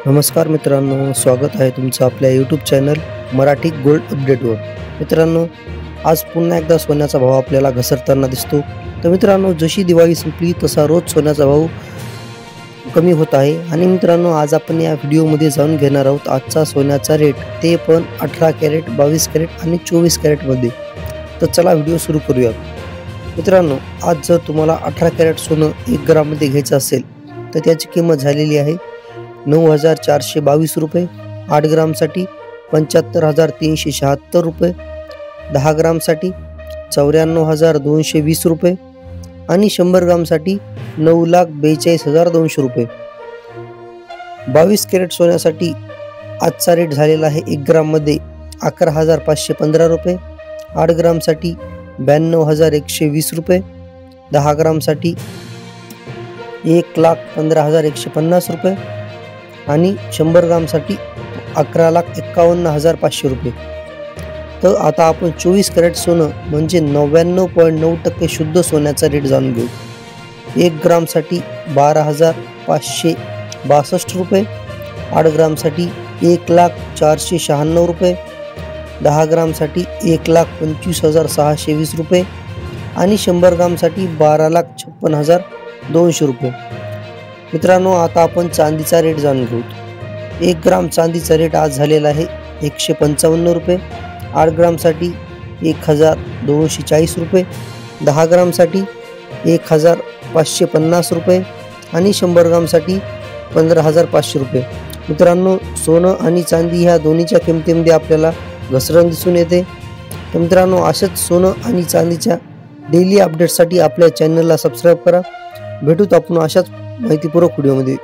नमस्कार मित्रांनो, स्वागत आहे तुमचं आपल्या यूट्यूब चॅनल मराठी गोल्ड अपडेटवर। मित्रांनो, आज पुन्हा एकदा सोन्याचा भाव आपल्याला घसरताना दिसतो। तर मित्रांनो, जशी दिवाळी संपली तसा रोज सोन्याचा भाव कमी होत आहे। आणि मित्रांनो, आज आपण या व्हिडिओमध्ये जाणून घेणार आहोत आजचा सोन्याचा रेट, ते पण 18 कॅरेट, 22 कॅरेट आणि 24 कॅरेट मध्ये। तर चला व्हिडिओ सुरू करूया। मित्रांनो, आज जर तुम्हाला 18 कॅरेट सोनं 1 ग्राम मध्ये घ्यायचं असेल तर त्याची किंमत झालेली आहे 9,422 रुपये। 8 ग्राम साठी 75,376 रुपये, 10 ग्राम साठी 94,220 रुपये आणि 100 ग्राम साठी 9,42,200 रुपये। 22 कॅरेट सोन्यासाठी आजचा रेट झालेला आहे 1 ग्राम मध्ये 11,515 रुपये। 8 ग्राम साठी 92,120 रुपये, 10 ग्राम साठी 1,15,150 रुपये आणि 100 ग्राम साठी 11,51,500 रुपये। तर आता आपण 24 कॅरेट सोनं म्हणजे 99.9% शुद्ध सोन्याचा रेट जाणून घेऊ। 1 ग्राम साठी 12,562 रुपये, 8 ग्राम साठी 1,0496 रुपये, 10 ग्राम साठी 1,25,620 रुपये आणि 100 ग्राम साठी 12,56,200 रुपये। मित्रांनो, आता आपण चांदीचा रेट जाणून घेऊ। 1 ग्राम चांदीचा रेट आज झालेला आहे 155 रुपये। 8 ग्राम साठी 1,240 रुपये, 10 ग्राम साठी 1,550 रुपये आणि 100 ग्राम साठी 15,500 रुपये। मित्रांनो, सोनं आणि चांदी ह्या दोन्हीच्या किमतीमध्ये आपल्याला घसरण दिसून येते। तर मित्रांनो, अशाच सोनं आणि चांदीच्या डेली अपडेट्ससाठी आपल्या चॅनलला सबस्क्राईब करा। भेटूत आपण अशाच माहितीपूर्वक व्हिडिओमध्ये।